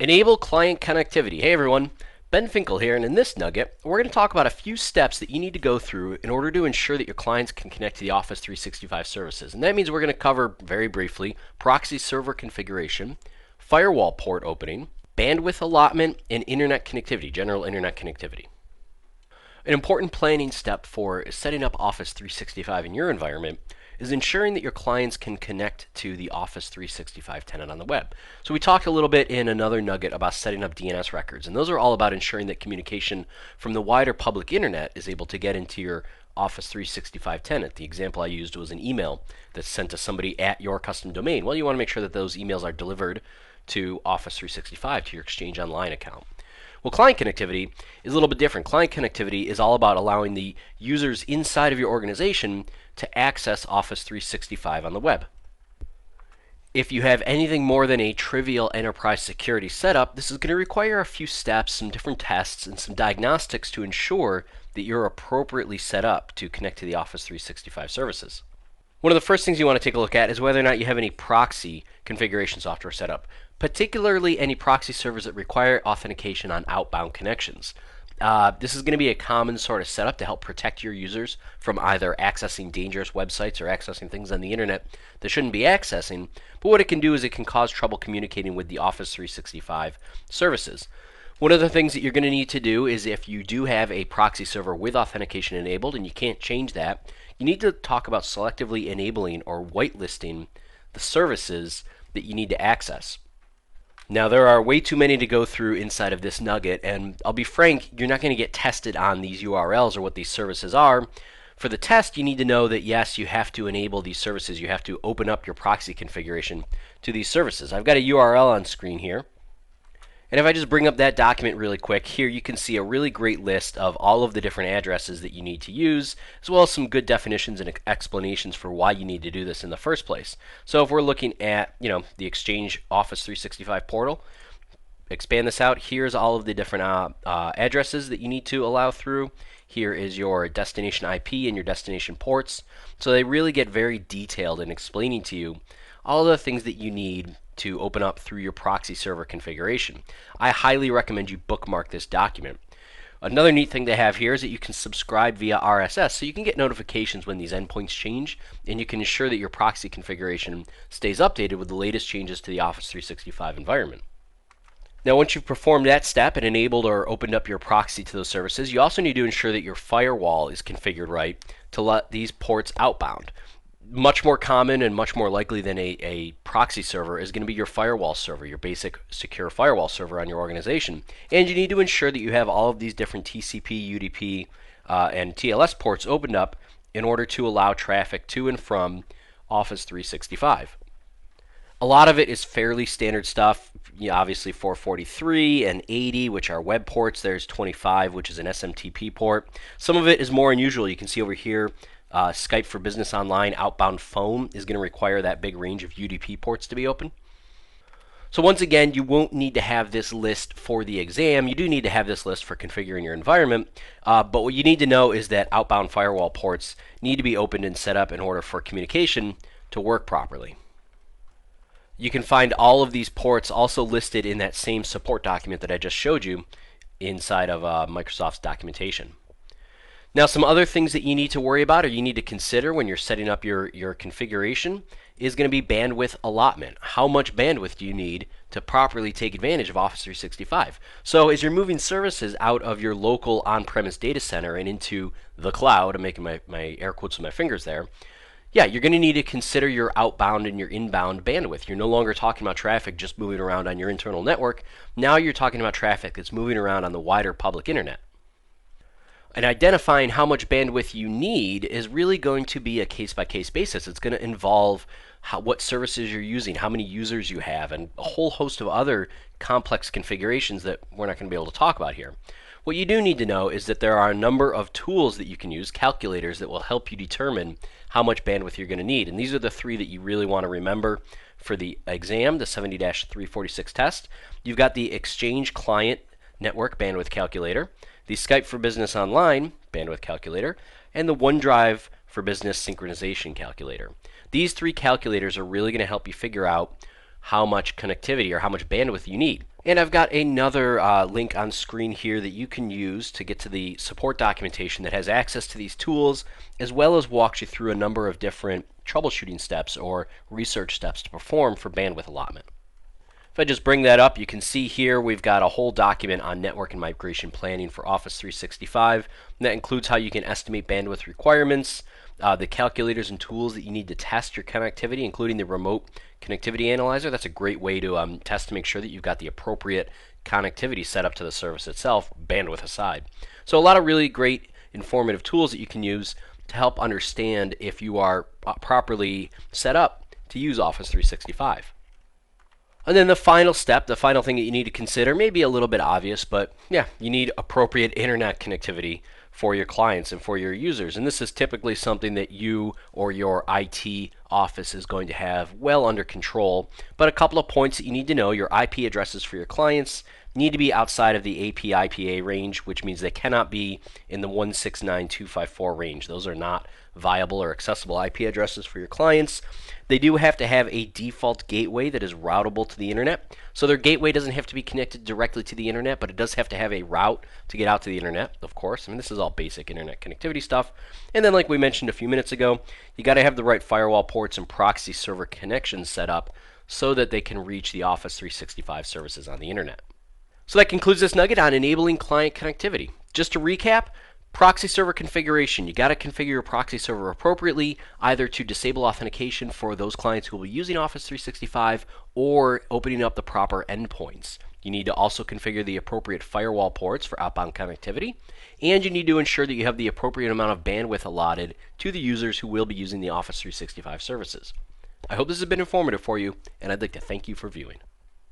Enable client connectivity. Hey everyone, Ben Finkel here, and in this nugget, we're going to talk about a few steps that you need to go through in order to ensure that your clients can connect to the Office 365 services. And that means we're going to cover, very briefly, proxy server configuration, firewall port opening, bandwidth allotment, and internet connectivity, general internet connectivity. An important planning step for setting up Office 365 in your environment is ensuring that your clients can connect to the Office 365 tenant on the web. So we talked a little bit in another nugget about setting up DNS records, and those are all about ensuring that communication from the wider public internet is able to get into your Office 365 tenant. The example I used was an email that's sent to somebody at your custom domain. Well, you want to make sure that those emails are delivered to Office 365, to your Exchange Online account. Well, client connectivity is a little bit different. Client connectivity is all about allowing the users inside of your organization to access Office 365 on the web. If you have anything more than a trivial enterprise security setup, this is going to require a few steps, some different tests, and some diagnostics to ensure that you're appropriately set up to connect to the Office 365 services. One of the first things you want to take a look at is whether or not you have any proxy configuration software set up, particularly any proxy servers that require authentication on outbound connections. This is going to be a common sort of setup to help protect your users from either accessing dangerous websites or accessing things on the internet they shouldn't be accessing. But what it can do is it can cause trouble communicating with the Office 365 services. One of the things that you're going to need to do is, if you do have a proxy server with authentication enabled and you can't change that, you need to talk about selectively enabling or whitelisting the services that you need to access. Now, there are way too many to go through inside of this nugget, and I'll be frank, you're not going to get tested on these URLs or what these services are. For the test, you need to know that yes, you have to enable these services. You have to open up your proxy configuration to these services. I've got a URL on screen here. And if I just bring up that document really quick, here you can see a really great list of all of the different addresses that you need to use, as well as some good definitions and explanations for why you need to do this in the first place. So if we're looking at, the Exchange Office 365 portal, expand this out. Here's all of the different addresses that you need to allow through. Here is your destination IP and your destination ports. So they really get very detailed in explaining to you all the things that you need to open up through your proxy server configuration. I highly recommend you bookmark this document. Another neat thing to have here is that you can subscribe via RSS, so you can get notifications when these endpoints change, and you can ensure that your proxy configuration stays updated with the latest changes to the Office 365 environment. Now, once you've performed that step and enabled or opened up your proxy to those services, you also need to ensure that your firewall is configured right to let these ports outbound. Much more common and much more likely than a proxy server is going to be your firewall server, your basic secure firewall server on your organization. And you need to ensure that you have all of these different TCP, UDP, and TLS ports opened up in order to allow traffic to and from Office 365. A lot of it is fairly standard stuff. Obviously 443 and 80, which are web ports. There's 25, which is an SMTP port. Some of it is more unusual. You can see over here, Skype for Business Online outbound phone is going to require that big range of UDP ports to be open. So once again, you won't need to have this list for the exam. You do need to have this list for configuring your environment. But what you need to know is that outbound firewall ports need to be opened and set up in order for communication to work properly. You can find all of these ports also listed in that same support document that I just showed you inside of Microsoft's documentation. Now, some other things that you need to worry about or you need to consider when you're setting up your configuration is going to be bandwidth allotment. How much bandwidth do you need to properly take advantage of Office 365? So as you're moving services out of your local on-premise data center and into the cloud, I'm making my air quotes with my fingers there, yeah, you're going to need to consider your outbound and your inbound bandwidth. You're no longer talking about traffic just moving around on your internal network. Now you're talking about traffic that's moving around on the wider public internet. And identifying how much bandwidth you need is really going to be a case-by-case basis. It's going to involve what services you're using, how many users you have, and a whole host of other complex configurations that we're not going to be able to talk about here. What you do need to know is that there are a number of tools that you can use, calculators, that will help you determine how much bandwidth you're going to need. And these are the three that you really want to remember for the exam, the 70-346 test. You've got the Exchange Client Network Bandwidth Calculator, the Skype for Business Online Bandwidth Calculator, and the OneDrive for Business Synchronization Calculator. These three calculators are really going to help you figure out how much connectivity or how much bandwidth you need. And I've got another link on screen here that you can use to get to the support documentation that has access to these tools, as well as walks you through a number of different troubleshooting steps or research steps to perform for bandwidth allotment. If I just bring that up, you can see here we've got a whole document on network and migration planning for Office 365. And that includes how you can estimate bandwidth requirements, the calculators and tools that you need to test your connectivity, including the remote connectivity analyzer. That's a great way to test to make sure that you've got the appropriate connectivity set up to the service itself, bandwidth aside. So a lot of really great informative tools that you can use to help understand if you are properly set up to use Office 365. And then the final step, the final thing that you need to consider, may be a little bit obvious, but yeah, you need appropriate internet connectivity for your clients and for your users. And this is typically something that you or your IT office is going to have well under control. But a couple of points that you need to know: your IP addresses for your clients need to be outside of the AP/IPA range, which means they cannot be in the 169.254 range. Those are not viable or accessible IP addresses for your clients. They do have to have a default gateway that is routable to the internet. So their gateway doesn't have to be connected directly to the internet, but it does have to have a route to get out to the internet, of course. I mean, this is all basic internet connectivity stuff. And then, like we mentioned a few minutes ago, you got to have the right firewall ports and proxy server connections set up so that they can reach the Office 365 services on the internet. So that concludes this nugget on enabling client connectivity. Just to recap, proxy server configuration. You got to configure your proxy server appropriately, either to disable authentication for those clients who will be using Office 365 or opening up the proper endpoints. You need to also configure the appropriate firewall ports for outbound connectivity, and you need to ensure that you have the appropriate amount of bandwidth allotted to the users who will be using the Office 365 services. I hope this has been informative for you, and I'd like to thank you for viewing.